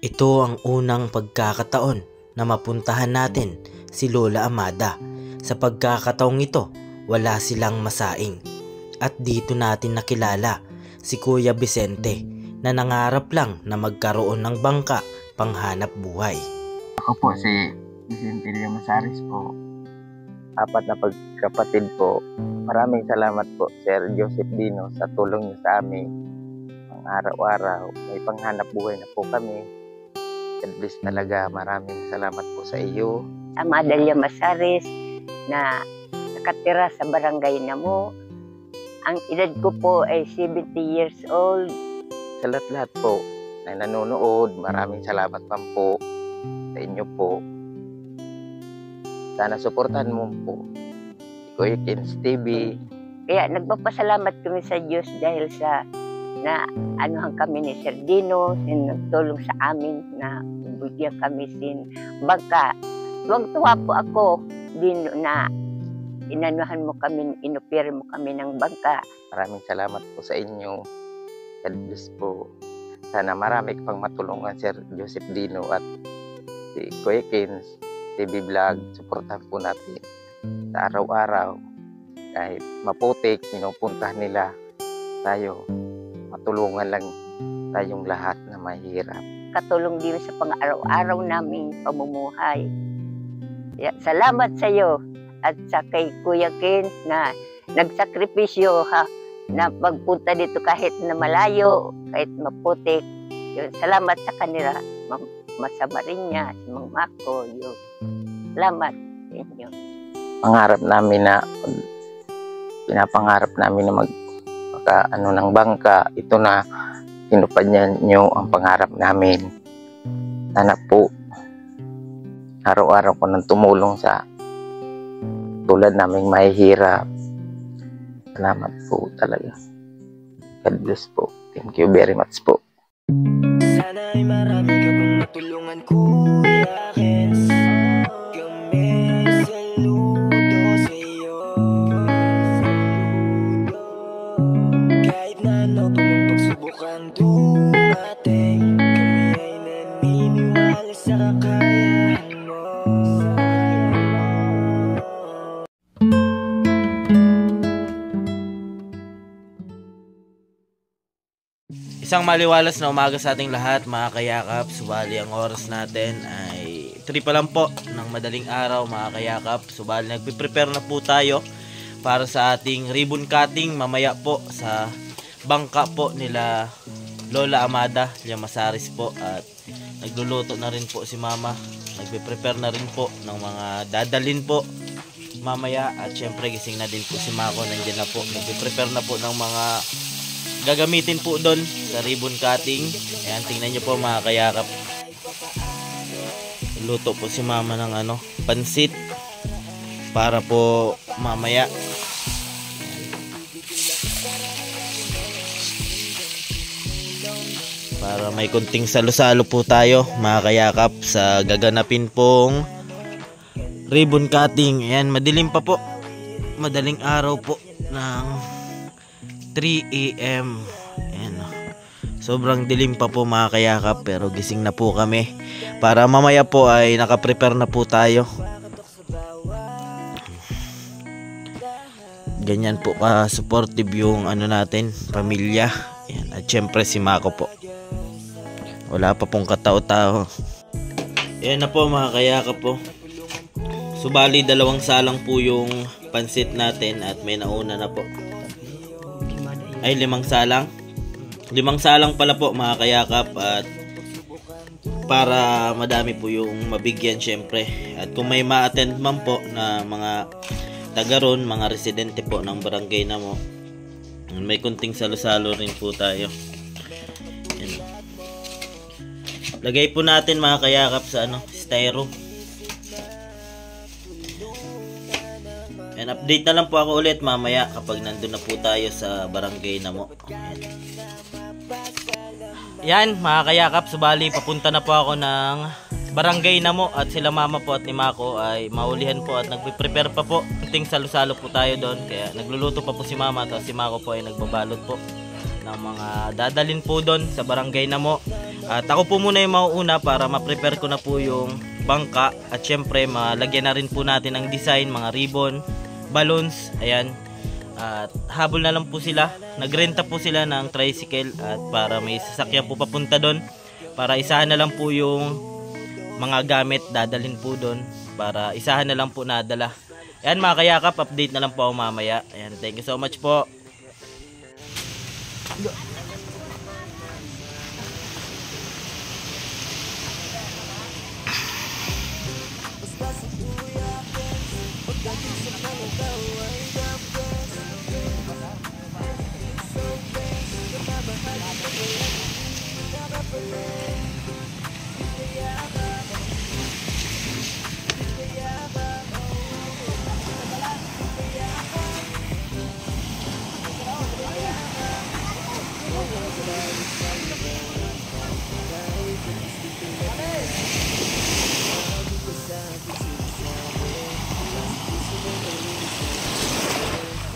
Ito ang unang pagkakataon na mapuntahan natin si Lola Amada. Sa pagkakataong ito, wala silang masaing. At dito natin nakilala si Kuya Vicente na nangarap lang na magkaroon ng bangka panghanap buhay. Ako po si Vicente Masaris po. 4 na pagkapatid po. Maraming salamat po Sir Joseph Dino sa tulong niyo sa amin. Ang araw-araw may panghanap buhay na po kami. God bless talaga. Maraming salamat po sa iyo. Amada Masaris na nakatira sa barangay Namo. Ang edad ko po ay 70 years old. Sa lahat po na nanonood, maraming salamat po sa inyo po. Sana suportahan mo po si Kuya Kins TV. Kaya nagpapasalamat kami sa Diyos dahil sa na anuhan kami ni Sir Dino, nagtulong sa amin na bigyan kami sin bangka. Tuwang-tuwa po ako Dino na inanuhan mo kami, inopera mo kami ng bangka. Maraming salamat po sa inyo. God bless po. Sana marami pang matulungan Sir Joseph Dino at si Kuya Kins TV Vlog. Suportahan po natin sa araw-araw. Kahit maputik, pinupuntahan nila tayo. Matulungan lang tayong lahat na mahirap. Katulong din sa pang-araw-araw naming pamumuhay. Salamat sa iyo at sa kay Kuya Kins na nagsakripisyo na pagpunta dito kahit na malayo, kahit maputik. Salamat sa kanila. Masama rin niya, si Mang Mako, yun. Salamat sa inyo. Pangarap namin na, pinapangarap namin na magkakaano ng bangka. Ito na, tinupad nyo ang pangarap namin. Sana po, araw-araw ko nang tumulong sa tulad naming mahihirap. Salamat po talaga. God bless po. Thank you very much po. Sana ay marami ka pang matulungan, Kuya Kins. Kami saludo sa iyo. Kahit na ano pa mang pagsubok ang dumating, kami ay naniniwala sa kakayahan mo. Isang maliwalas na umaga sa ating lahat mga kayakap. Subali ang oras natin ay 3 pa lang po ng madaling araw mga kayakap. Subali nagpiprepare na po tayo para sa ating ribbon cutting mamaya po sa bangka po nila Lola Amada Llamazares po. At nagluluto na rin po si Mama. Nagpiprepare na rin po ng mga dadalhin po mamaya. At syempre gising na din po si Mako. Nandiyan na po. Nagpiprepare na po ng mga gagamitin po doon sa ribbon cutting. Ayan, tingnan nyo po mga kayakap. Luto po si Mama ng pansit para po mamaya. Para may kunting salo-salo po tayo mga kayakap sa gaganapin pong ribbon cutting. Ayan, madilim pa po. Madaling araw po ng 3 AM. Ayan, sobrang dilim pa po mga kayakap, pero gising na po kami para mamaya po ay nakaprepare na po tayo. Ganyan po ka supportive yung natin, pamilya. Ayan, at syempre si Mako po. Wala pa pong katao-tao. Ayan na po mga kayakap po. Subali 2 salang po yung pansit natin at may nauna na po. Ay 5 salang. 5 salang pala po mga kayakap, at para madami po yung mabigyan syempre. At kung may ma-attend man po na mga taga ron, mga residente po ng barangay Namo, may kunting salo-salo rin po tayo. Yan. Lagay po natin mga kayakap sa styro. And update na lang po ako ulit mamaya kapag nandun na po tayo sa barangay Namo. Yan mga kayakap, subali papunta na po ako ng barangay Namo at sila Mama po at ni Mako ay maulihan po at nagpe-prepare pa po. Kunting salo-salo po tayo doon, kaya nagluluto pa po si Mama at si Mako po ay nagbabalot po ng mga dadalhin po doon sa Barangay Namo. At ako po muna yung mauuna para ma-prepare ko na po yung bangka at syempre malagyan na rin po natin ng design, mga ribbon, balloons, ayan. At habol na lang po sila, nagrenta po sila ng tricycle at para may sasakyan po papunta doon para isahan na lang po yung mga gamit dadalhin po doon para isahan na lang po nadala. Ayan mga kayakap, update na lang po ako mamaya. Ayan, thank you so much po.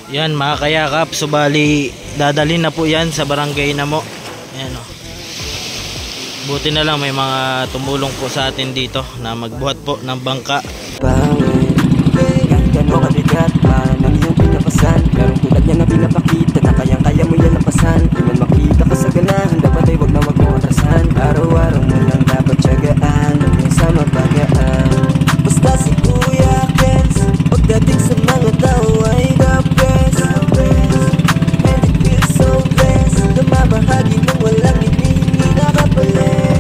Yan mga kayakap, subali dadalhin na po yan sa Barangay Namo. Ayan o. Buti na lang may mga tumulong po sa atin dito na magbuhat po ng bangka. Kahit ano kabigat man ang iyong pinapasan, pero tulad niya na pinapakita na kayang-kaya mo yan lampasan. Di man makita ka sa ganahan, dapat ay wag na wag mo atrasan. Araw-araw mo lang dapat tiyagaan, hanggang sa mapagaan. Basta si Kuya Kens, pagdating sa mga tao ay the best. And it feels so blessed na mabahagi ng walang hinihingi na kapalit.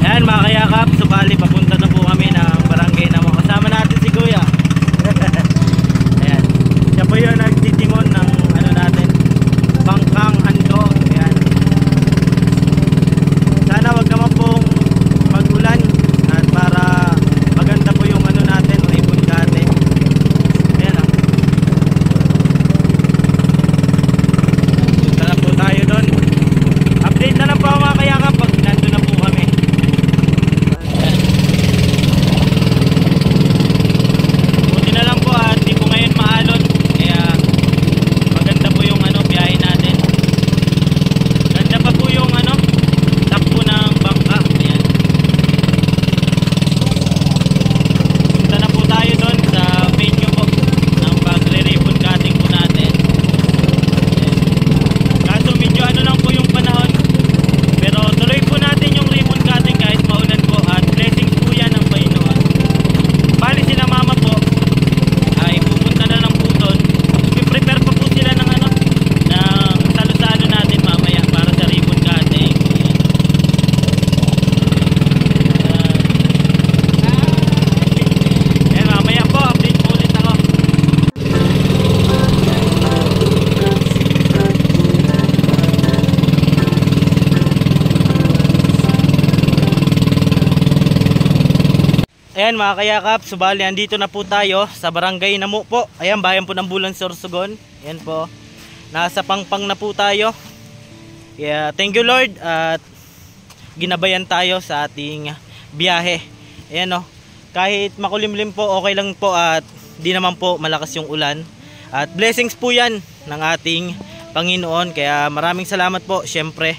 Ayan mga kayakap, subali papunta na po kami ng Barangay Namo. Kasama natin si Kuya. Ayan, siya po yung nagtitimon ng ano natin, bangkang handog. Ayan, sana wag naman pong mag-ulan at para maganda po yung ano natin, ribbon cutting. Ayan o. Punta na po tayo doon. Update na lang po mga kayakap pag nandun na po kami. Buti na lang po at di po ngayon maalon, kaya maganda po yung ano, biyahe natin. Ganda pa po yung ano, takbo ng bangka. Ayan. Punta na po tayo doon sa venue po ng pagre-ribbon cutting po natin. Ayan. Kaso medyo ano lang po yung panahon, pero tuloy po natin yung ribbon cutting kahit maulan po at blessings po yan ng Panginoon. Bali sila mama po ay pupunta na lang po doon. I-prepare pa po sila ng ano, ng salo-salo natin mamaya para sa ribbon cutting. Ayan, mamaya po update po ulit ako. Ayan mga kayakap, subali andito na po tayo sa Barangay Namo po. Ayan, bayan po ng Bulan, Sorsogon. Ayan po, nasa pangpang na po tayo. Yeah, thank you Lord at ginabayan tayo sa ating biyahe. Ayan o, kahit makulimlim po okay lang po at di naman po malakas yung ulan. At blessings po yan ng ating Panginoon. Kaya maraming salamat po syempre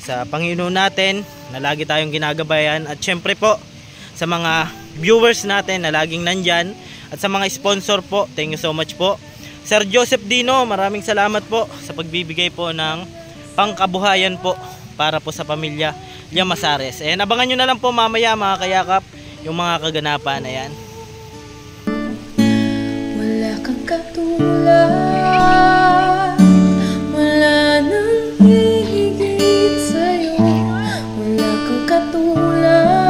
sa Panginoon natin na lagi tayong ginagabayan. At syempre po sa mga viewers natin na laging nandyan at sa mga sponsor po, thank you so much po. Sir Joseph Dino, maraming salamat po sa pagbibigay po ng pangkabuhayan po para po sa pamilya Llamazares. Ayan, abangan nyo na lang po mamaya mga kayakap yung mga kaganapan. Ayan. Wala kang katulad, wala nang hihigit sa'yo. Wala kang katulad,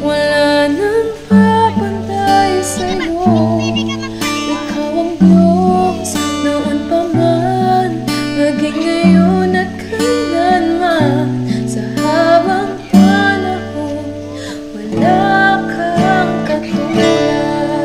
wala nang papantay sa'yo. Ikaw ang Diyos noon pa man, maging ngayon at kailanman. Sa habang panahon, wala kang katulad.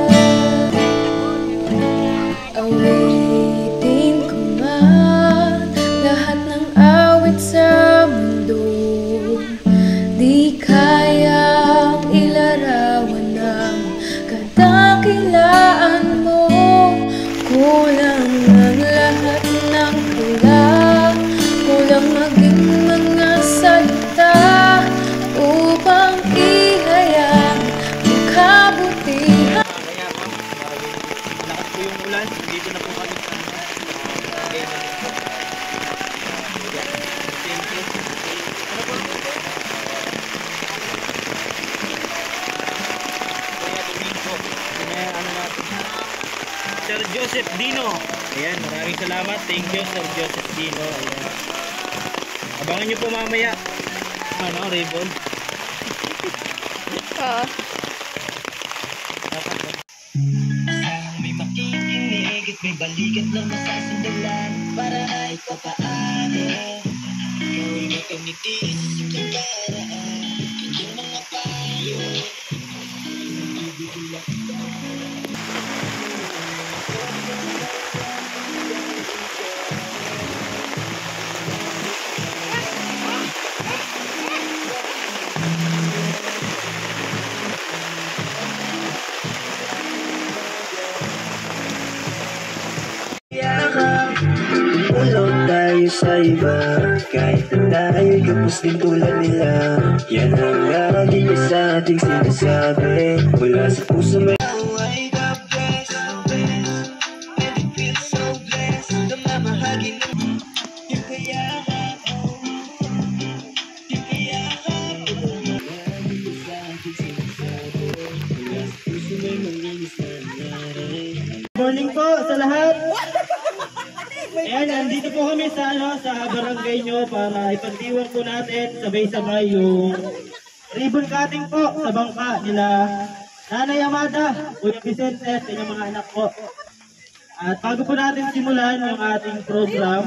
Joseph Dino. Ayan, maraming salamat. Thank you, Sir Joseph Dino. Ayan. Abangan nyo po mamaya. Ano, ribbon. May makikinig at may balikat na masasandalan para ay papaano gawin mo tumiti sa simpleng paraan yung mga payo. Ulong tayo sa iba, kahit na tayo'y kapos din tulad nila. Yan ang lagi niya sa ating sinasabi, mula sa puso may away the best, and it feels so blessed. Namamahagi ng yung kayahan, yung kayahan. Lagi niya sa ating sinasabi, mula sa puso may manginis na nangyari. Morning po sa lahat. Ayan, nandito po kami sa barangay nyo para ipagdiwang po natin sabay-sabay yung ribbon cutting po sa bangka nila Nanay Amada, Kuya Vicente, at inyong mga anak po. At bago po natin simulan yung ating program,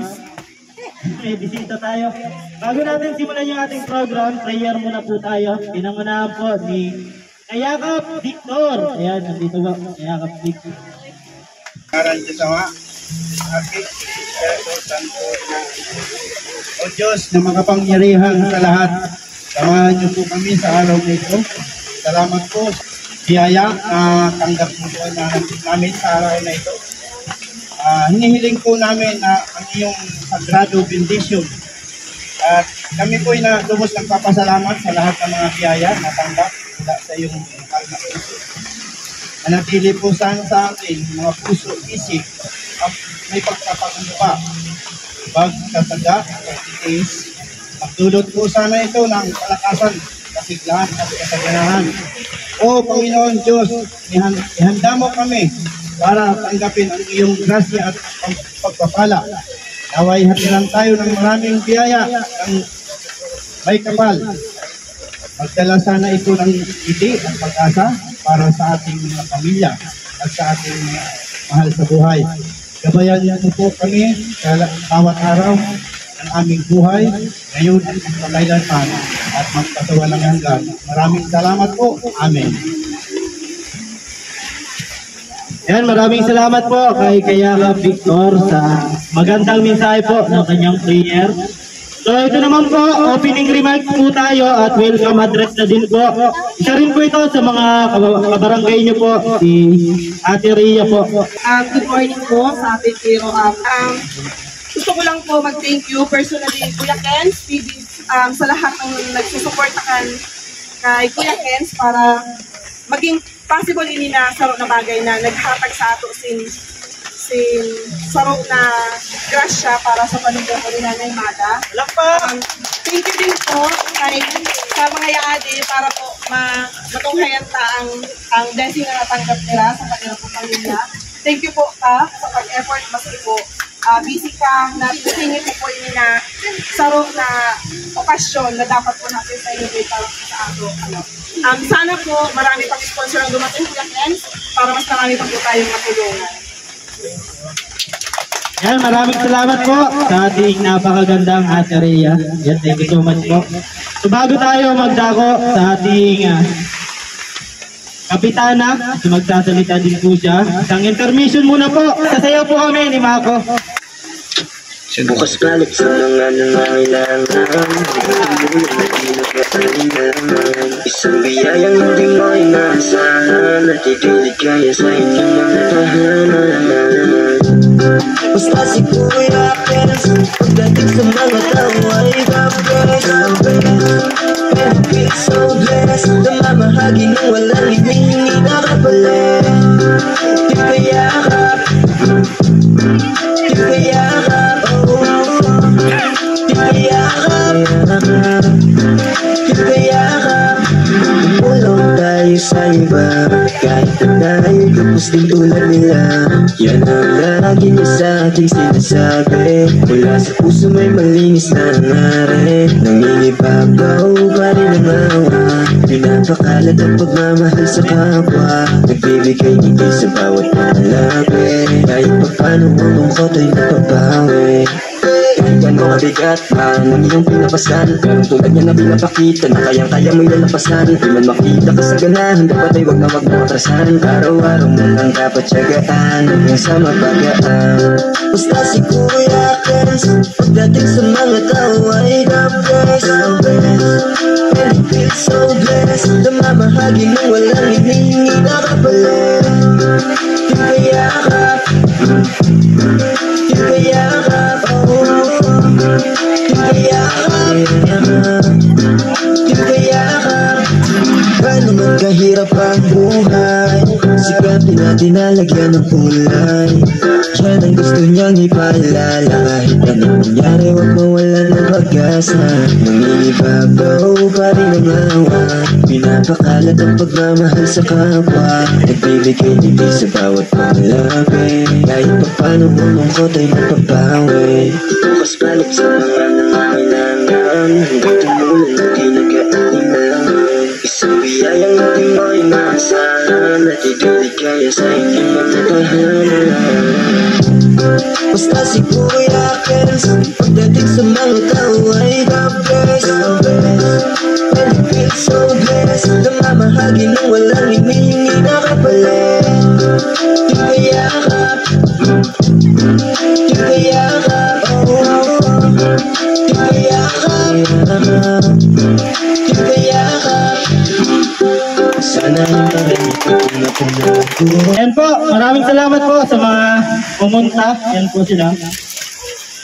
may bisita tayo. Bago natin simulan yung ating program, prayer muna po tayo. Pinangunahan po ni Kayakap Victor. Ayan, nandito po, Kayakap Victor. Karan sa sawa, aking Espiritu Santo na O Diyos na makapangyarihan sa lahat, samahan niyo po kami sa araw na ito. Salamat po, biyaya na tanggap mo po namin sa araw na ito. Hinihiling po namin na ang iyong sagrado bendisyon. At kami po ay lubos nagpapasalamat sa lahat ng mga biyaya na tanggap sa iyong mahal na puso. Manatili po sana sa atin mga puso, isip, at may pagkapagumpa, pagkataga, pagtitis. Magdulot po sana ito ng kalakasan, kasiglahan at kasaganahan. O Panginoon Diyos, ihanda mo kami para tanggapin ang iyong grasya at pagpapala. Naway hatiran tayo ng maraming biyaya ng may kapal. Magdala sana ito ng ngiti at pag-asa para sa ating mga pamilya at sa ating mga mahal sa buhay. Gabayan niyo po kami sa bawat araw ng aming buhay, ngayon at magpakailanman at magpasawalang hanggan. Maraming salamat po. Amen. Yan, maraming salamat po kay Kayakap Victor sa magandang mensahe po ng kanyang prayer. So ito naman po, opening remarks po tayo at welcome address na din po. Isa rin po ito sa mga kabarangay niyo po, si Ate Rhea po. Good morning po sa ating Pero. Gusto ko lang po mag-thank you personally, Kuya Kens, sa lahat ng nagsusuportakan kay Kuya Kens para maging possible ini na saro na bagay na naghatag sa ato sin saro na grasya para sa panunod ni Nanay Mada. Thank you din po sa mga yaadi para po matunghayan ta ang blessing na natanggap nila sa kanilang pamilya. Thank you po sa pag-effort maski po busy ka na tingin po ini na saro na okasyon na dapat po natin sa celebrate para sa ato. Sana po marami pang sponsor ang dumating Kuya Kens para mas marami pa po tayong matulungan. Yan, maraming salamat po sa ating napakagandang Ate Rhea. Yan, thank you so much po. So bago tayo magdako sa ating kapitana, so magsasalita din po siya. Isang intermission muna po. Sasayaw po kami ni Mako. Bukas balik sa mga nangailangan, isang biyayang hindi mo inaasahan, at itiligaya sa hindi mo natahanan. Basta si Kuya Kens, pagdating sa mga tao ay the best, and it feels so blessed, namamahagi ng walang hinihingi na kapalit. Yung kayakap, yung kayakap, yung kayakap, umulong tayo sa iba. Kahit na tayo kapos din tulad nila, yan ang lagi niya sa ating sinasabi. Mula sa puso may malinis na nangyari, nangingibabaw pa rin ang awa. Pinapakalat ang pagmamahal sa kapwa, nagbibigay ngiti sa bawat malapit. Kahit pa paano ang lungkot ay napapawi. Kahit ano kabigat man ang iyong pinapasan, pero tulad niya na pinapakita na kayang-kaya mo'y lalapasan. Di man makita ka sa ganahan, dapat ay wag na wag mo atrasan. Araw-araw mo lang dapat tiyagaan hanggang sa mapagaan. Basta si Kuya Kens, pagdating sa mga tao ay the best, the best. And it feels so blessed, namamahagi ng walang hinihingi na kapalit. Yung kayakap, yung kayakap, oh. Yung kayakap, paano man kahirap ang buhay, sikapin natin na lagyan ng kulay. Yan ang gusto niyang ipaalala, kahit anong nangyari huwag mawala ng pag-asa. Nangingibabaw pa rin ang awa, pinapakalat ang pagmamahal sa kapwa, nagbibigay ngiti sa bawat malapit. Kahit pa paano ang lungkot ay napapawi. Bukas balik sa mga nangangailangan, hanggang tumulan na di nag-aalinlangan. Isang biyayang natin mo inaasahan, at ituligaya sa inyong magtatahanan. Basta si Kuya Kens, pagdating sa mga tao ay the best, the best. And it feels so blessed, namamahagi ng walang hinihingi na kapalit. Yung kayakap, yung kayakap, oh. Yung kayakap, yung kayakap. Sana hintayin ito kung napunan ko. Yan po, maraming salamat po sa mga pumunta. Yan po sila.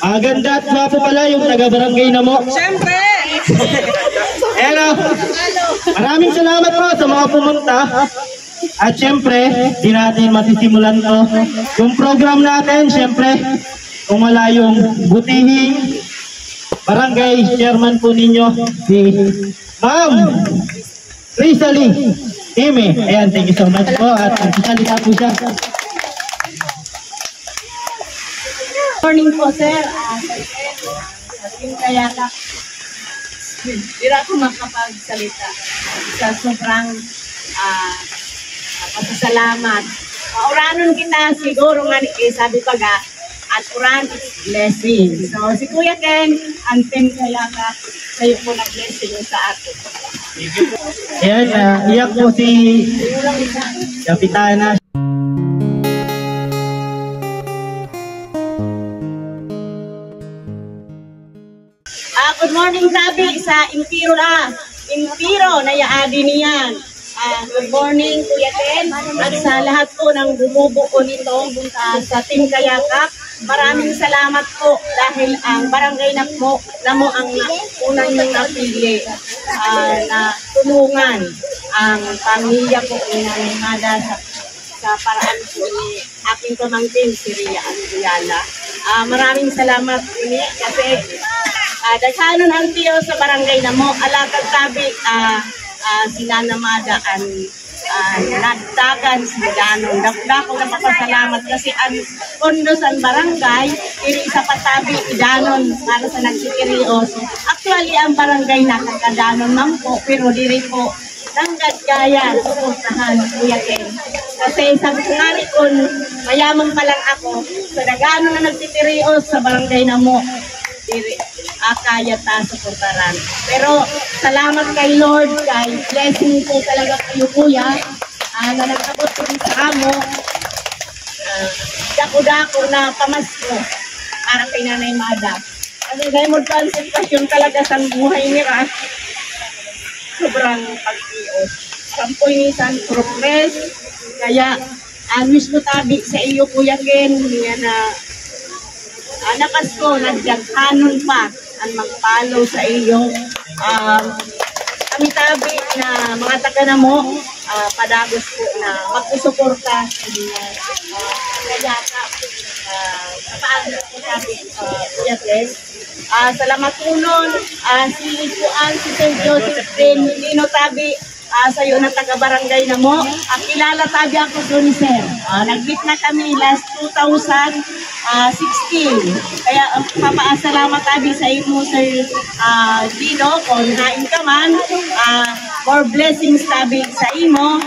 Maganda at gwapo pala yung taga-barangay na mo. Siyempre! Hello! Maraming salamat po sa mga pumunta. At syempre, di natin masisimulan to. Yung program natin, syempre, kung wala yung butihing barangay chairman po ninyo, si Ma'am Rizali Ime. Ayan, thank you so much po. At magsasalita po siya. Morning po, sir. Sa Team Kayakap, hindi ako makapagsalita sa sobrang pasasalamat. Mauranon kita siguro nga sabi pa ga, at uran is blessing. So si Kuya Ken, ang Team Kayakap, sa'yo po na-blessing sa atin. Ayan, iyak po si Kapitana. Good morning, sabi sa Impiro na yaadi niyan. Good morning, Kuya Ken, at sa lahat po ng bumubuo nito sa Team Kayakap. Maraming salamat po dahil ang barangay na mo ang unang yung napili na tulungan ang pamilya ko inanimada sa paraan po ni aking pamangkin, si Ria Anguiala. Maraming salamat ini kasi daghanon ang tiyo sa barangay na mo, alakag sabi sinanamada ang nagtagan si Danon. Dako na papasalamat kasi ang kondo sa barangay, iri sa patabi Danon para sa nagsikirios. Actually, ang barangay na kagadanon man po, pero diri po nanggad kaya suportahan Kuya Ken. Kasi sabi ko nga kung mayaman pa lang ako, sa dagano na nagsikirios sa barangay na mo, diri kaya ta suportaran. Pero salamat kay Lord, kay blessing po talaga kayo Kuya, na nag-abot ko sa amo. Dako-dako na pamasko para kay Nanay Mada. Kasi dahil mo sitwasyon talaga sa buhay ni Ras, sobrang pag-ios. Sampoy nisan progress, kaya wish ko tabi sa iyo Kuya Ken, na nakas ko, nagdaghanon pa ang mag-follow sa iyo. Kami tabi na mga taga na mo, padagos po na magsusuporta sa inyo. Kayakap, sa paano po tabi, Kuya Ken. Salamat po nun, si Sir Joseph Dino tabi, sa iyo na taga-barangay na mo. Kilala tabi ako doon, sir. Nag-meet na kami last 2016. Kaya papasalamat tabi sa imo, Sir Dino, kung hain ka man. More blessings tabi sa imo,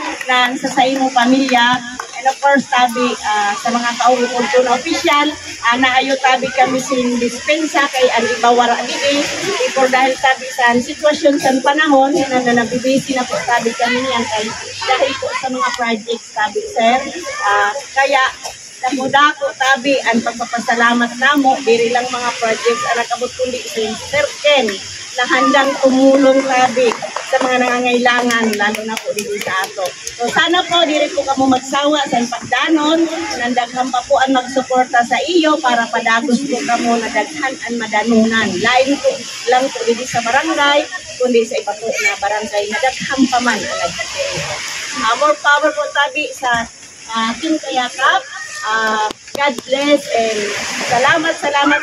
sa imo pamilya. And of course, tabi sa mga kaungkol na official, naayo tabi kami sin dispensa kay Alibawara Dili. Ipor dahil tabi sa sitwasyon sa panahon, na nabibisi na po tabi kami niyan kay dahil po sa mga projects tabi, sir. Kaya dako tabi ang pagpapasalamat namo, diri lang mga projects ang nakabot kundi sa Sir Ken na handang tumulong tabi sa mga nangangailangan, lalo na po dito sa ato. So sana po, diri po kamo magsawa sa pagdanon, nandaghan pa po ang magsuporta sa iyo para padagos po kamo na daghan ang madanunan. Lain po lang po dito sa barangay, kundi sa iba po na barangay na daghan pa man ang nagkakaya. More power po tabi sa Team Kayakap. God bless and salamat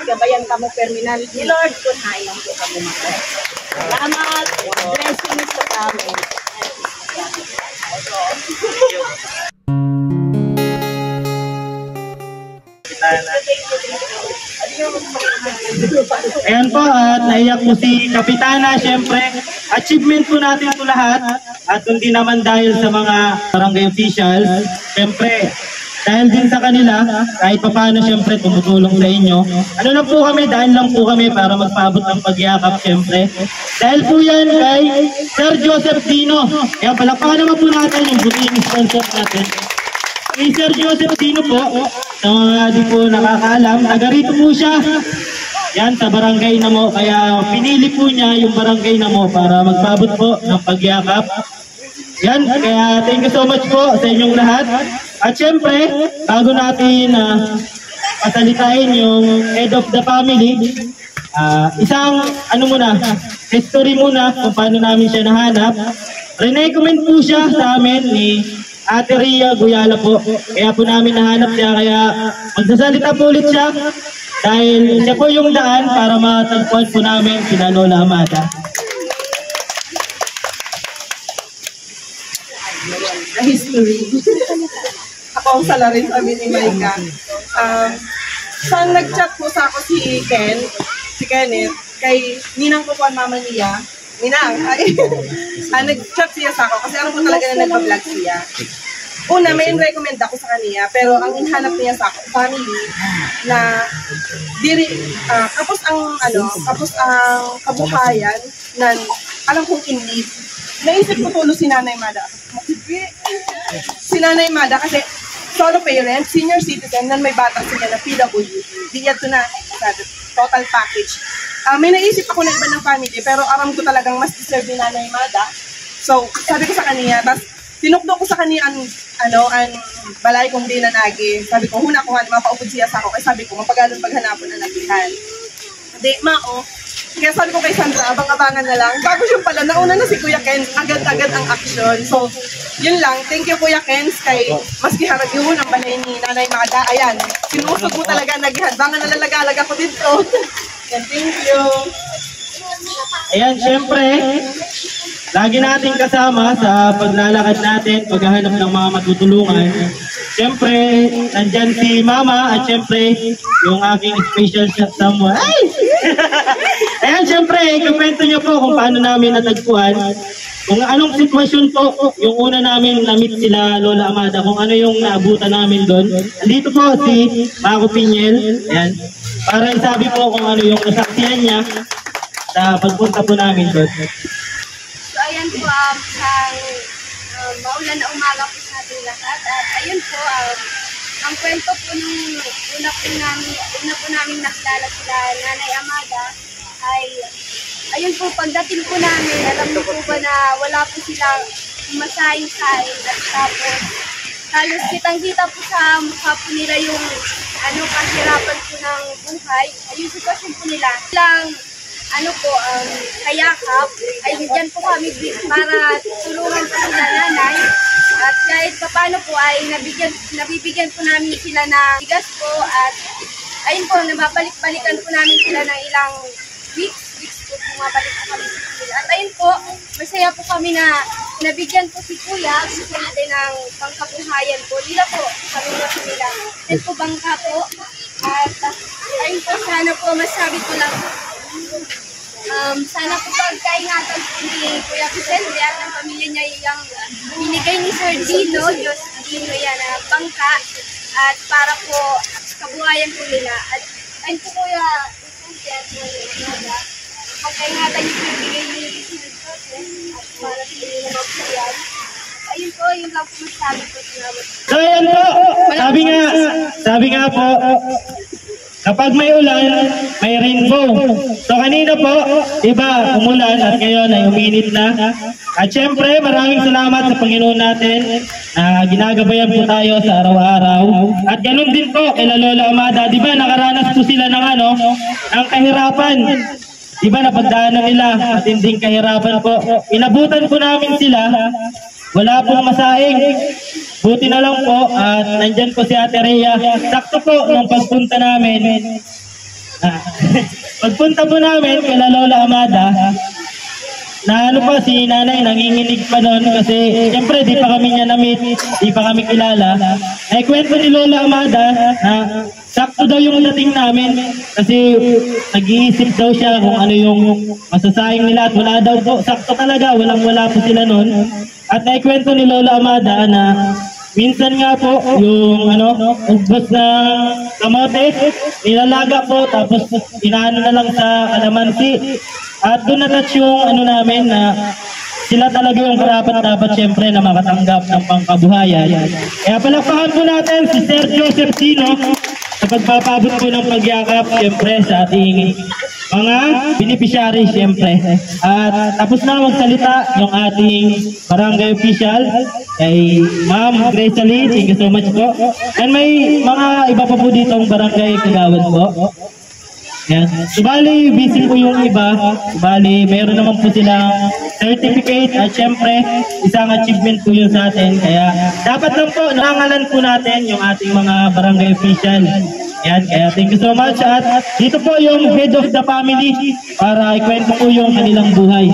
gabayan kamo perminal ni Lord kung hayang po kamo makaya. Salamat, blessings po kami. Ayan po, at naiyak po si Kapitana. Siyempre, achievement po natin ito lahat. At hindi naman dahil sa mga barangay officials. Siyempre, dahil din sa kanila, kahit pa paano siyempre tumutulong sa inyo. Ano na po kami, dahil lang po kami para magpaabot ng pagyakap siyempre. Dahil po yan kay Sir Joseph Dino. Kaya palakpakan naman po natin yung buting sponsor natin. Kay Sir Joseph Dino po, sa mga di po nakakaalam, taga rito po siya. Yan, sa barangay na mo. Kaya pinili po niya yung barangay na mo para magpaabot po ng pagyakap. Yan, kaya thank you so much po sa inyong lahat. At syempre, bago natin pasalitain yung head of the family, isang history muna kung paano namin siya nahanap. Recommend po siya sa amin ni Ate Ria Guyala po. Kaya po namin nahanap siya, kaya magsasalita po ulit siya dahil siya po yung daan para matagpuan po namin sina Lola Amada. The history. Ako ang salarin sa amin ni Maika. Saan nag-chat po sa ako si Kenneth, kay ninang ko po ang mama niya. Ninang, nag-chat siya sa ako kasi alam ko talaga na nagpa-vlog siya. Una, may recommend ako sa kanya, pero ang inhanap niya sa ako, family, na kapos ang kabuhayan na alam kong in need. Naisip ko tulo si Nanay Mada. Si Nanay Mada kasi solo parent, senior citizen, nan may bata sila na PWD. Di yan to na total package. May naisip ako na iba ng family, pero aram ko talagang mas deserve ni Nanay Mada. So, sabi ko sa kanya, tapos tinukdo ko sa kanya ang balay kong di nanagi. Sabi ko, huna ko nga, mapaupod siya sa ako. Kaya sabi ko, mapagalon paghanapon ang nagihan. Hindi, kaya sabi ko kay Sandra, abang-abangan na lang. Bago yung pala, nauna na si Kuya Ken, agad-agad ang action. So, yun lang. Thank you, Kuya Ken, kay maski harag yun ang balay ni Nanay Mada. Ayan, sinusog mo talaga, naghanbangan na lalaga-alaga ko dito. And thank you. Ayan, syempre, lagi natin kasama sa paglalakad natin, paghahanap ng mga matutulungan. Syempre, nandyan si Mama at syempre, yung aking special someone. Ay! Ayan, syempre, ikwento nyo po kung paano namin natagpuan. Kung anong sitwasyon po, yung una namin na-meet sila Lola Amada, kung ano yung naabutan namin doon. Andito po si Mako Pinyel. Ayan. Para isabi po kung ano yung nasaksihan niya sa pagpunta po namin doon. So ayan po, maulan na umaga po sa ating lahat. At ayun po, ang kwento po nung una po namin nakilala sila Nanay Amada ay, ayun po, pagdating po namin, alam niyo po ba na wala po sila masahin-sahin at tapos halos kitang-kita po sa mukha po nila yung kahirapan po ng buhay. Ayun, sitwasyon po nila. Kayakap, ay dyan po kami para tulungan po sila nanay. At kahit paano po ay nabibigyan po namin sila na bigas po at ayun po, nababalik-balikan po namin sila ng ilang weeks po, bumabalik po kami sa kanila. At ayun po, masaya po kami na nabigyan po si Kuya, gusto natin ng pangkabuhayan po. Nila po, pamilya po nila. Yan po bangka po. At ayun po, sana po masabi ko lang. Sana po pagkaingatan po ni Kuya Vicente at ang pamilya niya yung binigay ni Sir Dino, Diyos Dino yan, bangka. At para po kabuhayan po nila. At ayun po Kuya Vicente at pagkaingatan niyo po yung bigay ni Sir Joseph at para po nila magbuhayan. Ayun po, yung lang po masabi po. So ayan po, sabi nga po, kapag may ulan, may rainbow. So kanina po, iba, umulan at ngayon ay uminit na. At syempre, maraming salamat sa Panginoon natin na ginagabayan po tayo sa araw-araw. At ganun din po kay Lola Amada, di ba nakaranas po sila ng ng kahirapan. Di ba napagdaanan nila at hindi kahirapan po. Inabutan po namin sila. Wala pong masahing. Buti na lang po at nandyan po si Ate Rhea. Sakto po nung pagpunta namin. Pagpunta po namin kay Lola Amada, na si nanay nanginginig pa noon kasi siyempre di pa kami niya na-meet, di pa kami kilala. Ay kwento ni Lola Amada na sakto daw yung dating namin kasi nag-iisip daw siya kung ano yung masasayang nila at wala daw po. Sakto talaga, walang-wala po sila noon. At naikwento ni Lola Amada na minsan nga po yung ubos na kamote, nilalaga po tapos inaano na lang sa kalamansi. At doon na-touch yung namin na sila talaga yung karapat-dapat syempre na makatanggap ng pangkabuhayan. Kaya palakpakan po natin si Sir Joseph Dino sa pagpapabot po ng pagyakap syempre sa ating mga beneficiary syempre. At tapos na magsalita yung ating barangay official kay Ma'am Grace Ali. Thank you so much po. And may mga iba pa po ditong barangay kagawad po. Yan. Subali, busy po yung iba. Subali, mayroon naman po silang certificate at syempre, isang achievement po yun sa atin. Kaya, dapat lang po, nakangalan po natin yung ating mga barangay official. Yan, kaya thank you so much. At dito po yung head of the family para ikwento po yung kanilang buhay.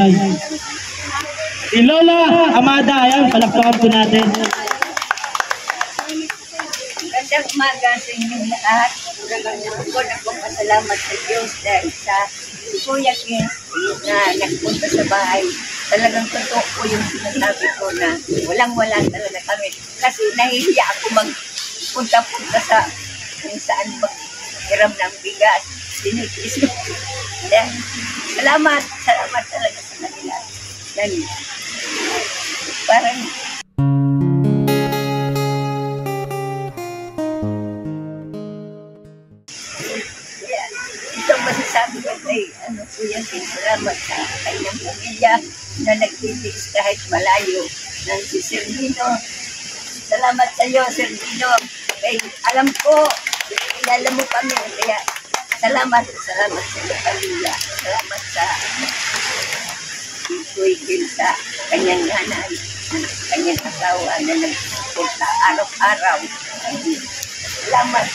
Si Lola Amada, ayan, palakpakan po natin. Magandang umaga sa inyong lahat. Nagpapasalamat sa Diyos dahil sa Kuya Kins na nagpunta sa bahay. Talagang totoo po yung sinasabi ko na walang-wala talaga kami. Kasi nahihiya ako magpunta-punta sa kung saan maghiram ng bigas. Sinikis. Salamat talaga sa kanila. Parang masasabi ko kay Kuya Kins, salamat sa kanyang pamilya na nagtitiis kahit malayo ng si Sir Dino. Salamat sa iyo, Sir Dino. Alam ko, kilala mo kami, kaya salamat sa iyo, pamilya. Salamat sa Kuya Kins sa kanyang nanay, kanyang asawa na nagsuporta araw-araw. Salamat.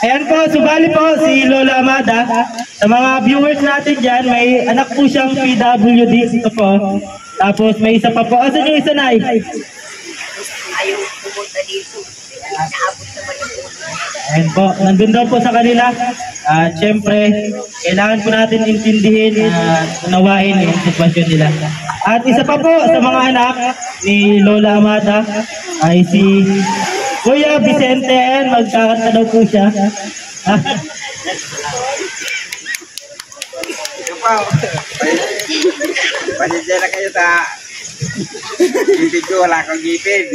Ayan po, subali po si Lola Amada. Sa mga viewers natin dyan, may anak po siyang PWD. Ito po. Tapos may isa pa po. Asan yung isa na? Ayaw pumunta dito. Naabot naman yung pumunta. Ayan po, nandun daw po sa kanila. At syempre, kailangan po natin intindihin at unawain yung sitwasyon nila. At isa pa po sa mga anak ni Lola Amada ay si Kuya Vicente. Magkakanta daw po siya. Ito po. Pasensya na kayo sa bibig ko, wala kang ngipin.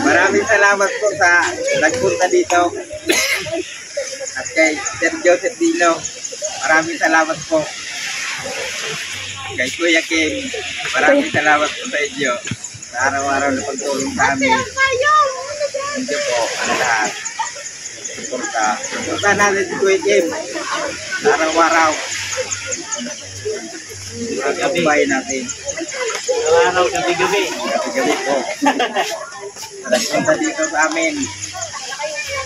Maraming salamat po sa nagpunta dito. At kay Sir Joseph Dino, maraming salamat po. Kay Kuya Kim, maraming salamat po sa inyo. Sa araw-araw na pagtulong sa amin. Hindi po, ang lahat. Suporta natin si Kuya Kim. Sa araw-araw. Ang kabayan natin. Araw-araw, gabi-gabi. Gabi-gabi po. Nagpunta dito sa amin.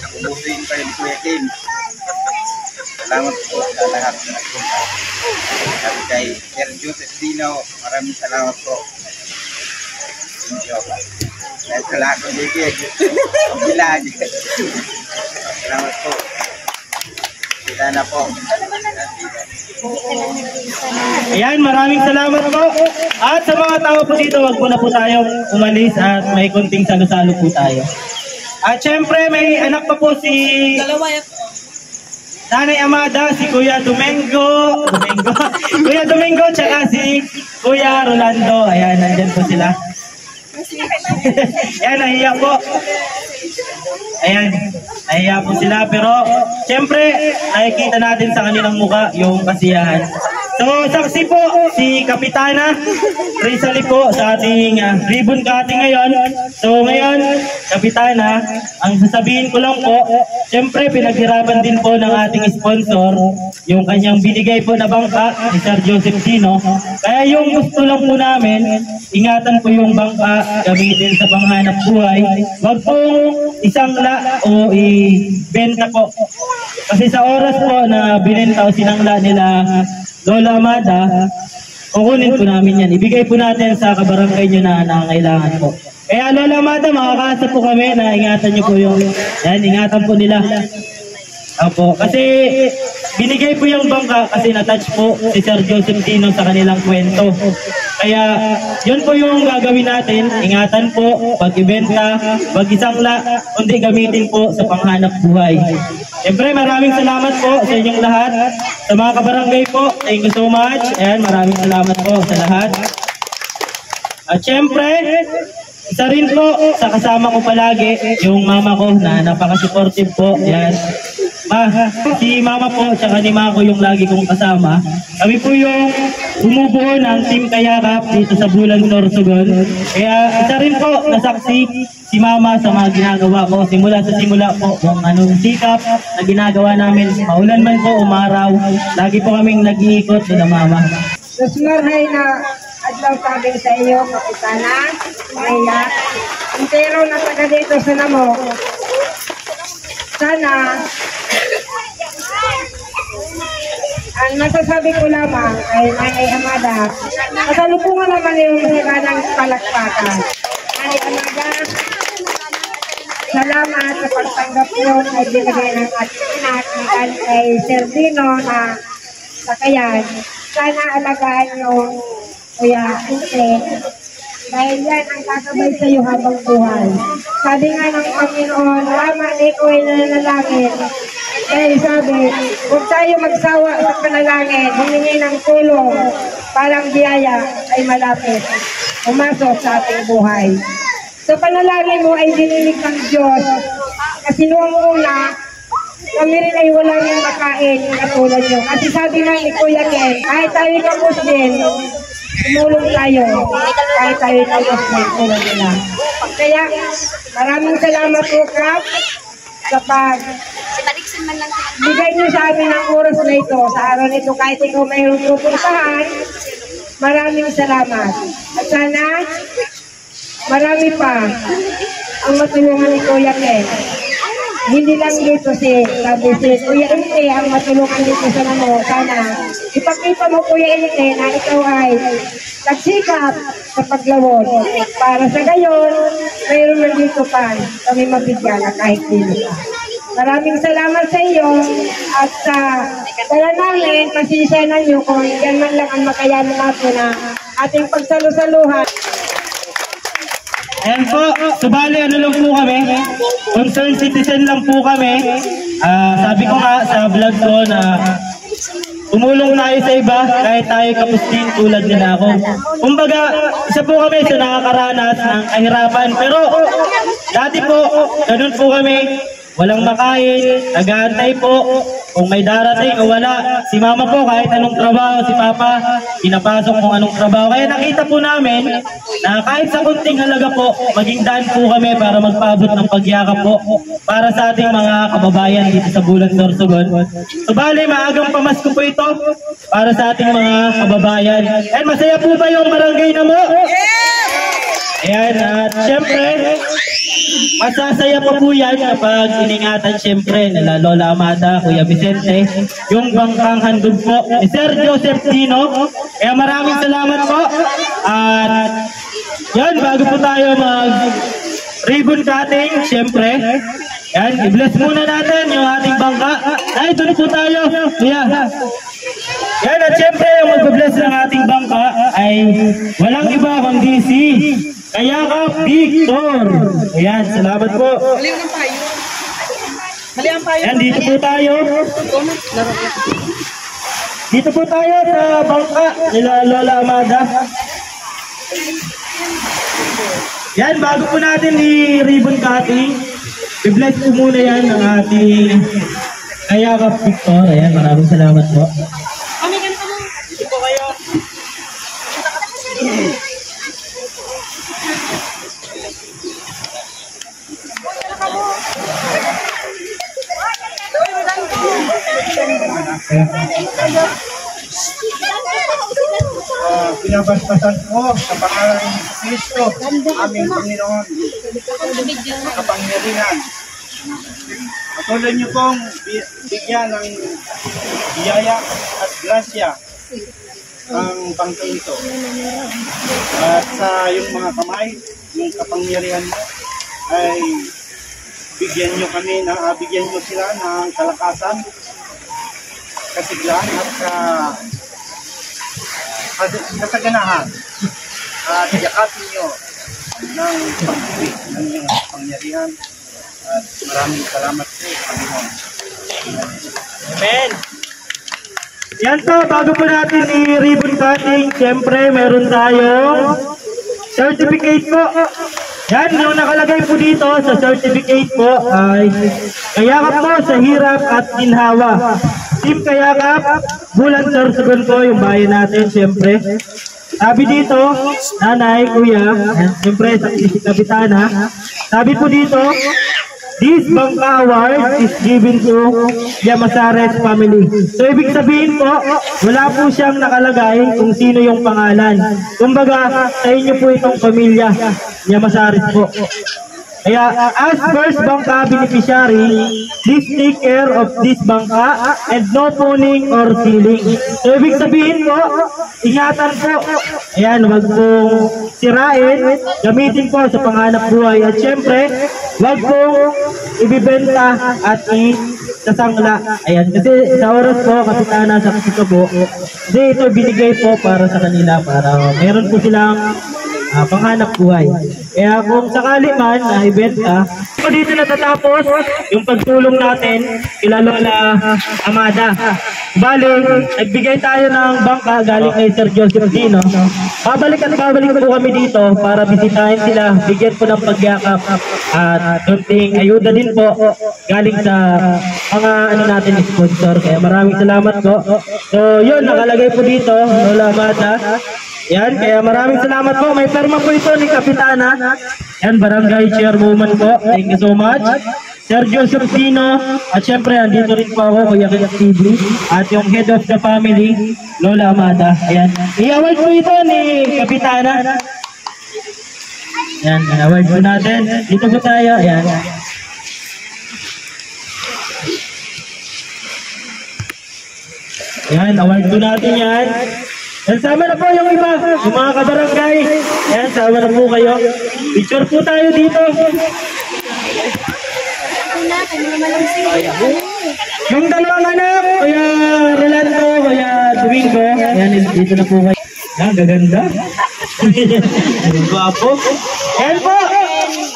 Nakumusin pa yung Kuya Kim. Salamat po sa lahat na nagpunta. At kay Sir Joseph Dino, maraming salamat po. Thank you. Dahil sa lahat ng bigay, bilag. Salamat po. Sila na po. Ayan, maraming salamat po. At sa mga tao po dito, wag po na po tayong umalis at may konting salo-salo po tayo. At syempre, may anak pa po si Nanay Amada, si Kuya Domingo, Kuya Domingo, tsaka si Kuya Rolando. Ayan, nandyan po sila. Ayan, nahiya po. Ayan, nahiya po sila. Pero, syempre, nakikita natin sa kanilang muka yung kasiyahan. So, saksi po si Kapitana Rizali po sa ating ribbon cutting ngayon. So, ngayon, Kapitana, ang sasabihin ko lang po, syempre, pinaghirapan din po ng ating sponsor yung kanyang binigay po na bangka ni Sir Joseph Dino. Kaya yung gusto lang po namin, ingatan po yung bangka, gamitin sa panghanap buhay. Huwag pong isangla o ibenta po. Kasi sa oras po na binenta o sinangla nila Lola Amada, kukunin po namin yan. Ibigay po natin sa kabarangay nyo na nangangailangan po. Kaya Lola Amada, makakaasa po kami na ingatan nyo po yung, yan, ingatan po nila. Opo, kasi binigay po yung bangka kasi na-touch po si Sir Joseph Dino sa kanilang kwento. Kaya yun po yung gagawin natin, ingatan po, pag-ibenta, pag-isangla, kundi gamitin po sa panghanap buhay. Siyempre maraming salamat po sa inyong lahat, sa mga kabarangay po, thank you so much, and maraming salamat po sa lahat. At siyempre, isa rin po sa kasama ko palagi, yung mama ko na napaka-supportive po, yan. Si mama po, tsaka ni Mako yung lagi kong kasama. Kami po yung bumubuo ng Team Kayakap dito sa Bulan Sorsogon. Kaya isa rin po nasaksi si mama sa mga ginagawa ko. Simula po kung anong sikap na ginagawa namin. Maulan man po, umaraw. Lagi po kaming nag-iikot na mama. Susmarhay na adlaw sabi sa iyo, Kapitana, Maya. Pero na taga dito sa namo. Sana ang masasabi ko lamang ay Nanay Amada, kasalupungan naman yung siganang palakpakan. Nanay Amada, salamat sa pagtanggap yun ay binigay ng ating anak na kay Sir Dino na sakayan. Sana alagaan yung Kuya Ute, dahil yan ang kakabay sa iyo habang buhay. Sabi nga ng Panginoon, lama ni ko ay nanalangin. Dahil sabi, huwag tayo magsawa sa panalangin, humingi ng tulong, parang biyaya ay malapit, pumasok sa ating buhay. Sa panalangin mo ay dinilig ng Diyos, kasi noong una, kami rin ay wala nang makain katulad nyo. Kasi sabi nga ni Kuya Ken, kahit tayo kapos din, tumulong tayo, kahit tayo kapos din, tulad nila. Kaya, maraming salamat po, Kap, sa bigay niyo sa amin ang oras na ito, sa araw na ito, kahit ikaw mayroong pupuntahan, maraming salamat. At sana, marami pa ang matulungan ni Kuya Ken. Hindi lang dito si Kuya Ente ang matulungan dito sa namo. Sana, ipakita mo Kuya Ente na ikaw ay nagsikap sa paglawod. Para sa gayon, mayroon man dito pa kami mabigyan na kahit dito pa. Maraming salamat sa iyo at sa dala namin, pasisyanan nyo kung yan man lang ang makayanan natin na ating pagsalusaluhan. Ayan po, subali ano lang po kami, concerned citizen lang po kami. Sabi ko nga sa vlog ko na tumulong tayo sa iba kahit tayo kapos din tulad nila ako. Kumbaga, isa po kami sa nakakaranas ng kahirapan. Pero dati po, ganun po kami. Walang makain, nag-aantay po. Kung may darating o wala, si mama po kahit anong trabaho, si papa, pinapasok kung anong trabaho. Kaya nakita po namin na kahit sa kunting halaga po, maging daan po kami para magpaabot ng pagyakap po para sa ating mga kababayan dito sa Bulan Sorsogon. So bali, maagang pamasko po ito para sa ating mga kababayan. And masaya po ba yung barangay na mo? Ayan, at syempre, masasaya pa po yan kapag iningatan syempre nila Lola Amada, Kuya Vicente, yung bangkang handog po ni Sir Joseph Dino. Kaya maraming salamat po. At yan, bago po tayo mag-ribbon cutting, syempre, yan, i-bless muna natin yung ating bangka. Ay, doon po tayo. Kuya. Yan, at syempre, yung mag-bless ng ating bangka ay walang iba kundi si Kayakap Victor. Ayan, salamat po. Yan, dito po tayo. Dito po tayo sa bangka nila Lola Amada. Yan, bago po natin i-ribbon cutting, i-bless po muna yan ng ating Kayakap Victor. Ayan, maraming salamat po. Dito po kayo. Pinabasbasan ko sa pangalan ni Kristo, aming Panginoon, kapangyarihan. Patuloy niyo pong bigyan ng biyaya at grasya ang bangkang ito. At sa iyong mga kamay, yung kapangyarihan mo ay bigyan niyo sila ng kalakasan, kasiglahan at kasaganahan. At yakapin niyo ng pag-ibig ng iyong kapangyarihan. At maraming salamat po, Panginoon. Amen. Yan po, bago po natin i-ribbon cutting, siyempre meron tayong certificate po. Yan, yung nakalagay po dito sa certificate po ay Kayakap po sa hirap at ginhawa. Team Kayakap, Bulan Sorsogon po yung bayan natin, siyempre. Sabi dito, nanay, kuya, siyempre si Kapitana, sabi po dito, this Bangka Award is given to Llamazares family. So, ibig sabihin po, wala po siyang nakalagay kung sino yung pangalan. Kumbaga, sa inyo po itong pamilya, Llamazares po. Kaya, as first Bangka beneficiary, please take care of this Bangka and no phoning or stealing. So, ibig sabihin po, ingatan po. Ayan, wag pong sirain, gamitin po sa panghanap buhay. At syempre, wag pong ibibenta at isasangla. Ayan, kasi sa oras po, Kapitana, sa kasito po, kasi ito binigay po para sa kanila, para meron po silang panghanap buhay. Kaya kung sakali man na ibenta, dito natatapos yung pagtulong natin kila Lola Amada. Bali, nagbigay tayo ng bangka galing kay Sir Joseph Dino. Babalik po kami dito para bisitahin sila, bigyan po ng pagyakap at konting ayuda din po galing sa mga natin sponsor. Kaya maraming salamat po. So yun, nakalagay po dito Lola Amada. Yan, kaya maraming salamat po. May perma po ito ni Kapitana. Yan, Barangay Chairwoman po. Thank you so much. Sir Joseph Dino. At syempre, andito rin po ako, Kuya Kenneth TV. At yung head of the family, Lola Amada. Ayan. I-award po ito ni Kapitana. Yan, i-award po natin. Dito po tayo. Ayan. Yan, award po natin yan. Yan, sama na po yung iba, yung mga kabarangay. Yan, sama na po kayo. Picture po tayo dito. Yung dalawang anak, Kuya Rolando, Kuya Domingo. Yan, dito na po kayo. Yan, gaganda. Guwapo. Yan po.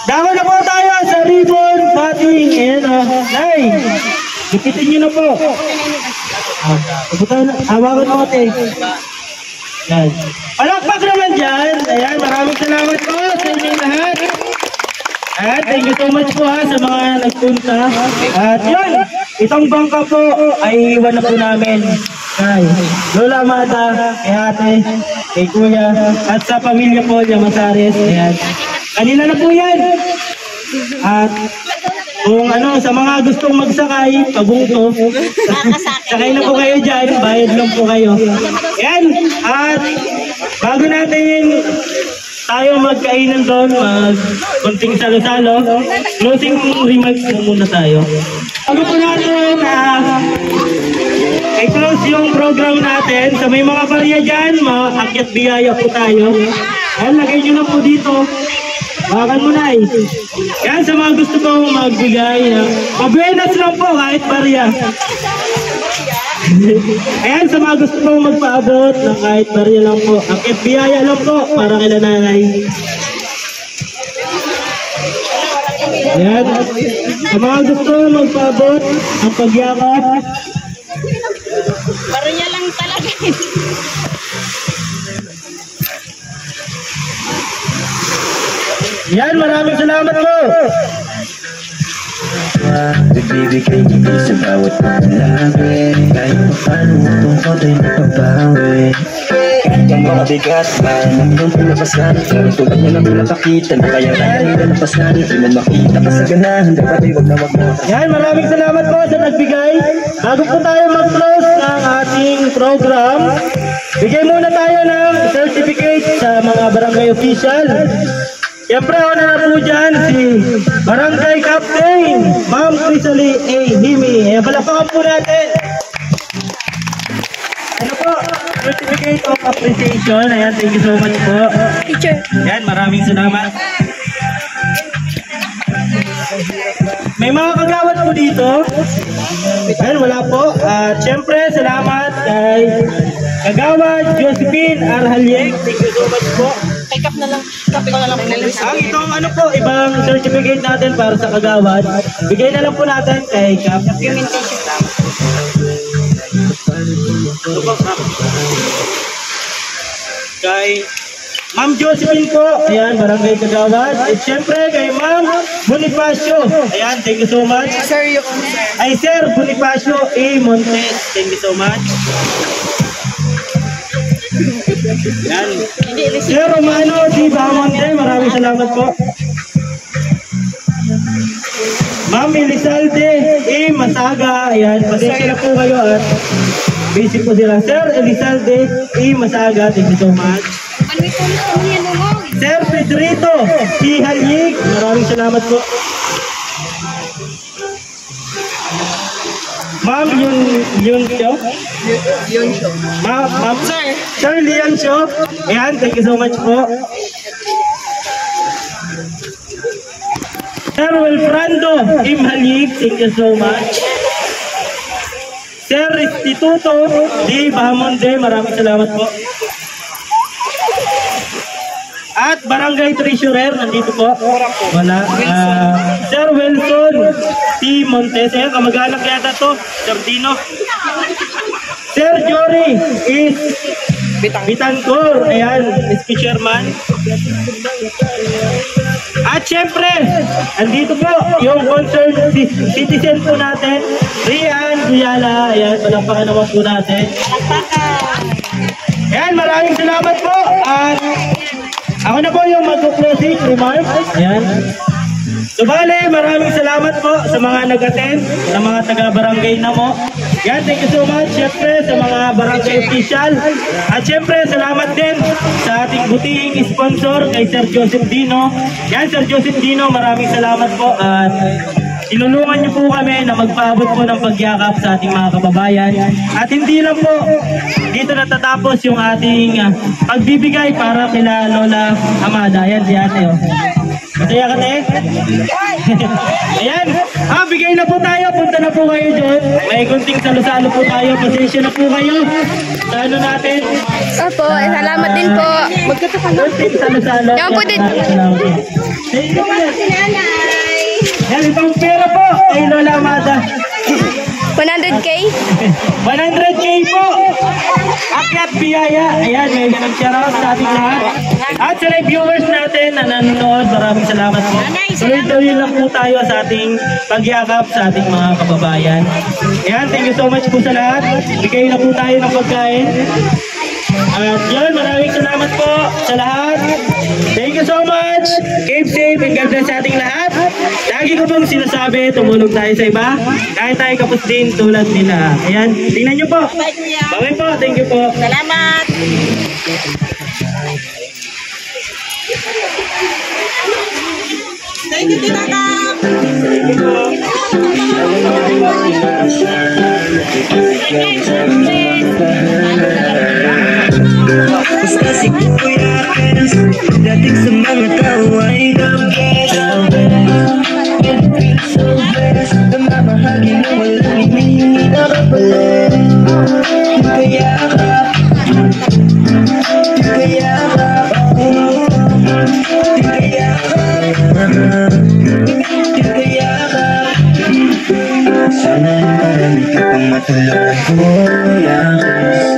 Dako na po tayo sa ribbon cutting. Yan o. Nay, lupitin nyo na po. Hawakan mo ate. Yan. Palakpak naman dyan. Ayan, maraming salamat po sa inyong lahat. At thank you so much po sa mga nagpunta. At yun, itong bangka po ay iwan na po namin kay Lola Amada, kay ate, kay kuya, at sa pamilya po Llamazares. Ayan. Kanina na po yan. At kung sa mga gustong magsakay, pabungko, sakay na po kayo dyan, bayad lang po kayo. Yan, at bago natin tayo magkainan doon, konting salo-salo. Closing remarks muna tayo. Bago po natin i-close yung program natin, sa may mga barya dyan, maakyat biyaya po tayo. Ayan, lagay nyo na po dito. Bakan mo na Yan, sa mga gusto pong magbigay. Mabuenas lang po kahit barya. Ayan, sa mga gusto pong magpaabot na kahit barya lang po. Akyat biyaya lang po para kay nanay. Ayan, sa mga gusto magpaabot ang pagyakap. Barya lang talaga. Yan, maraming salamat po. Nagbibigay hindi sa bawat paglabi, kahit pa paano tungkol ay napabawi. Kahit ang mga bigat man ang iyong pinapasan, pero tulad niya na pinapakita na kaya nila napasan. Di man makita ka sa ganahan, dapat ay wag na wag mo. Yan, maraming salamat po sa nagbigay. Bago po tayo mag-close ng ating program, bigay muna tayo ng certificate sa mga barangay official. Siyempre, una na po dyan si Barangay Captain Ma'am Crisalie A. Himi. Palakpakan po natin. Ano po? Certificate of Appreciation. Ayan, thank you so much po. Teacher. Ayan, maraming salamat. May mga kagawad po dito. Ayan, wala po. At siyempre, salamat kay Kagawad Josephine Arhalyek. Thank you so much po. Pick up na lang. Copy ko na lang. Ang itong ano po, ibang certificate natin para sa kagawad, bigay na lang po natin kay Cap. Documentation lang. Kay Ma'am Josephine po, ayan, barangay kagawad. At syempre kay Ma'am Bonifacio. Ayan, thank you so much. Sir, yung sir. Ay Sir Bonifacio A. Montes, thank you so much. Yan. Sir Romano D. Bamonte, maraming salamat po. Ma'am Elizalde A. Masaga, ayan, pasensya na po kayo at busy po sila. Sir Elizalde A. Masaga, thank you so much. Sir Pedrito C. Halyik, maraming salamat po. Ma'am Yun Show. Ma'am Sir Leon Show. Ayan, thank you so much po. Sir Wilfrando Im Halyik, thank you so much. Sir Instituto D. Bahamonde, maraming salamat po. At Barangay Treasurer, nandito po. Wala. Sir Wilson T. Montes. Ayan, kamag-anak yata to. Sir Dino. Sir Jory is Bitancor. Ayan, SK Chairman. At syempre, andito po yung concerned citizen po natin, Rian Guyala. Ayan, palakpakan naman po natin. Ayan, maraming salamat po. At ako na po yung mag-closing remarks. Ayan. So bale, maraming salamat po sa mga nag-attend, sa mga taga-barangay na mo. Yan, thank you so much. Siyempre sa mga barangay official. At siyempre, salamat din sa ating butihing sponsor kay Sir Joseph Dino. Yan, Sir Joseph Dino, maraming salamat po. At tinulungan niyo po kami na magpaabot po ng pagyakap sa ating mga kababayan. At hindi lang po dito natatapos yung ating pagbibigay para kila Lola Amada. Ayan si ate. Oh. Masaya ka tayo? Ayan. Bigay na po tayo. Punta na po kayo dyan. May kunting salo-salo po tayo. Pasensya na po kayo. Sa ano natin? Opo, salamat din po. Kunting salo-salo. Yan po din. Thank you po. Yan, itong pera po kay Lola Amada. 100K? 100K po! Akyat biyaya. Ayan, may nag-shoutout sa ating lahat. At sa live viewers natin na nanonood, maraming salamat po. Tuloy-tuloy lang po tayo sa ating pagyakap sa ating mga kababayan. Ayan, thank you so much po sa lahat. Bigay na po tayo ng pagkain. At yun, maraming salamat po sa lahat. Thank you so much. Keep safe and God bless sa ating lahat. Lagi ko pong sinasabi, tumulong tayo sa iba. Kahit tayo kapos din tulad nila. Ayan, tingnan nyo po. Bye po, thank you po. Salamat. Thank you, Tita Kap! Basta si Kuya Kens, dating sa mga tao ay the best. So best, namamahagi na walang hinihingi na kapalit. Kaya ka, kaya ka, kaya ka, kaya ka. Sana marami ka pang matulungan, Kuya Kens.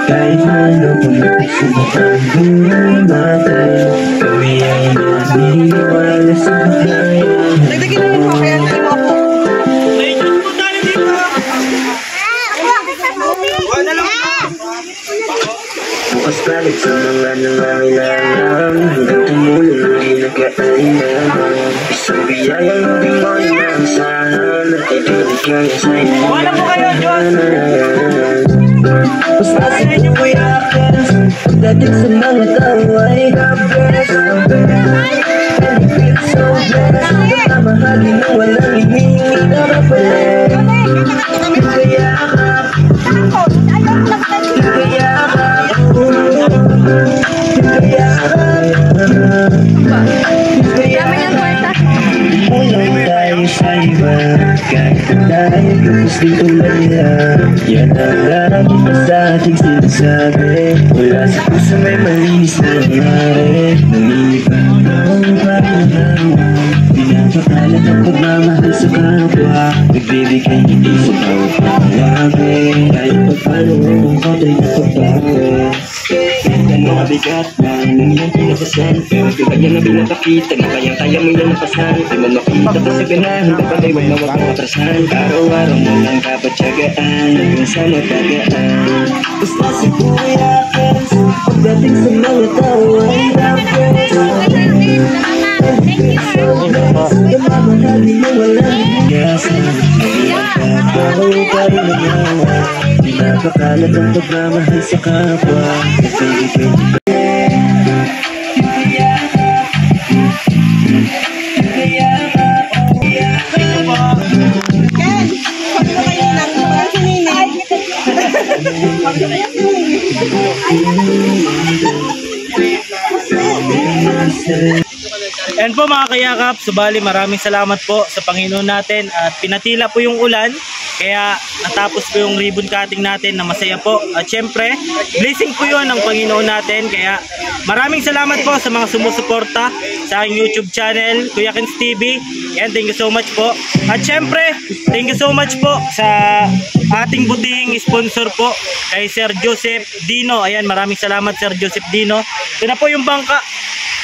Kahit ano kung nagsubukang buhay natin, kami ay naniwala sa bahayan. Nagdagin naman po kaya tayo ako. Bukas balik sa mga nangangailangan, hanggang tumulong na rin nagkaalingan. Isang biyayang hindi mo inaasahan, at ibibigay sa iyo. Wala po kayo, Diyos! Basta si Kuya Kens, pagdating sa mga tao ay the best. And it feels so blessed, namamahagi na walang hinihingi na kapalit. Kaya ka, kaya ka, Kulang tayo sa iba, kahit tayo kapos di tulad nila. Yan ang lagi pa sa ating sinasabi, wala sa puso may malinis na nangyari. Nalilipang ang pananawa, pinapakalat ang pagmamahal sa kapwa, nagbibigay hindi sa bawat pangalagi. Kahit pa paano ang katay na pagbago, ang mga bigat lang ng iyong pinapasan, pero tulad yan na pinapakita na kayang-kaya mo yan napasan. Di man makita ka sa ganahan, dapat ay wag na wag mong atrasan. Araw-araw mo lang kapatyagaan, hanggang sa matagaan. Basta si Kuya Kens, pagdating sa mga tao ay the best. Namamahali mo walang hiyasan, nagiging ka rin nangawa. Pinapakalat ang pagmamahal sa kapwa, nagbibigay. And po mga kayakap, subali maraming salamat po sa Panginoon natin at pinatila po yung ulan, kaya natapos po yung ribbon cutting natin na masaya po. At syempre, blessing po yun ng Panginoon natin, kaya maraming salamat po sa mga sumusuporta sa aking YouTube channel, Kuya Kens TV, and thank you so much po. At syempre, thank you so much po sa ating butihing sponsor po kay Sir Joseph Dino. Ayan, maraming salamat Sir Joseph Dino. Ito na po yung bangka.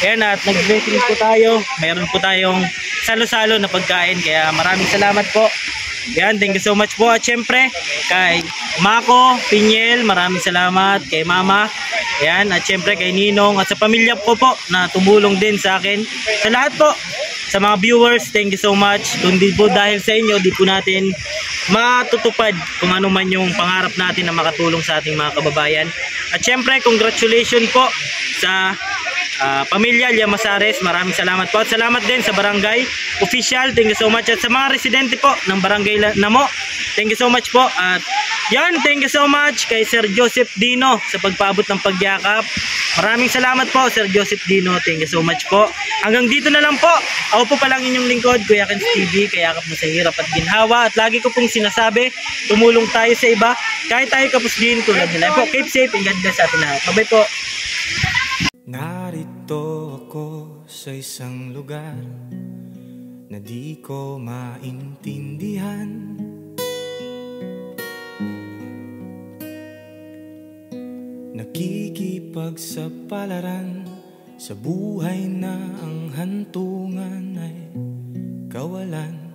Ayan, at nag-blessing po tayo. Mayroon po tayong salo-salo na pagkain. Kaya maraming salamat po. Ayan, thank you so much po. At syempre, kay Mako, Pinyel, maraming salamat. Kay Mama. Ayan, at syempre kay Ninong. At sa pamilya ko po na tumulong din sa akin. Sa lahat po, sa mga viewers, thank you so much. Kundi po dahil sa inyo, di po natin matutupad kung ano man yung pangarap natin na makatulong sa ating mga kababayan. At syempre, congratulations po sa pamilya Llamazares, maraming salamat po. At salamat din sa barangay official, thank you so much. At sa mga residente po ng barangay Namo, thank you so much po. At yan, thank you so much kay Sir Joseph Dino sa pagpaabot ng pagyakap. Maraming salamat po Sir Joseph Dino, thank you so much po. Hanggang dito na lang po. Ako po palang inyong lingkod, Kuya Kens TV, kayakap mo sa hirap at ginhawa. At lagi ko pong sinasabi, tumulong tayo sa iba kahit tayo kapos din tulad nila po. Keep safe and God bless sa atin lahat. Bye-bye po. Narito ako sa isang lugar na di ko maintindihan. Nakikipagsapalaran sa buhay na ang hantungan ay kawalan.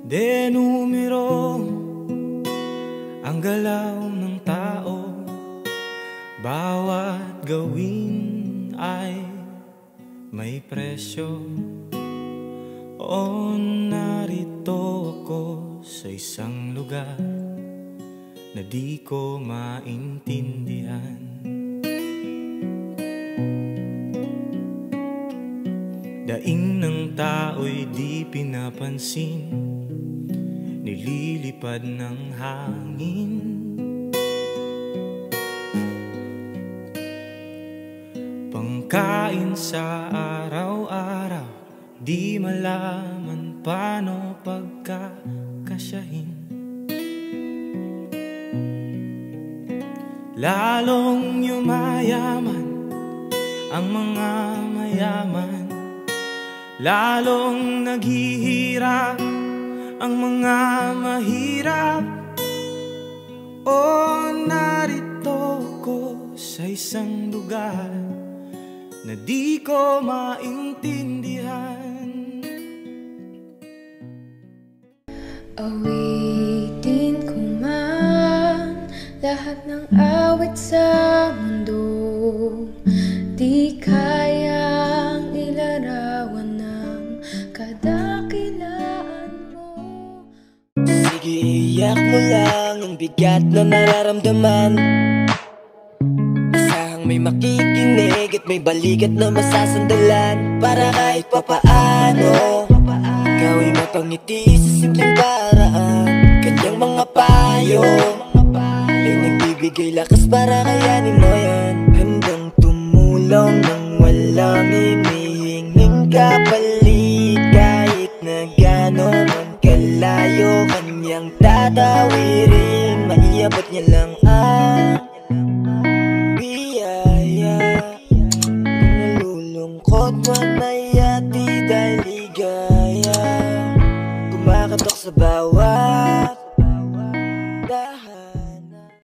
Denumero ang galaw ng tao, bawat gawin ay may presyo. O narito ako sa isang lugar na di ko maintindihan. Daing ng tao'y di pinapansin, nililipad ng hangin. Pangkain sa araw-araw, di malaman paano pagkakasyahin. Lalong yumayaman ang mga mayaman, lalong naghihirap ang mga mahirap. O narito ko sa isang lugar na di ko maintindihan. Awitin ko man lahat ng awit sa mundo, di kayang ilarawan ng kadakilaan mo. Sige, iyak mo lang ang bigat na nararamdaman. Asahang may makikinig at may balikat na masasandalan, para kahit papaano ikaw ay mapangiti sa simpleng paraan. Kanyang mga payo ay nagbibigay lakas para kayanin mo yan. Handang tumulong nang walang hinihinging kapalit, kahit na gano'n man kalayo kanyang tatawirin. Maiabot niya lang ang biyaya. Kung nalulungkot man may ati dahil ligaya, kumakatok sa bawat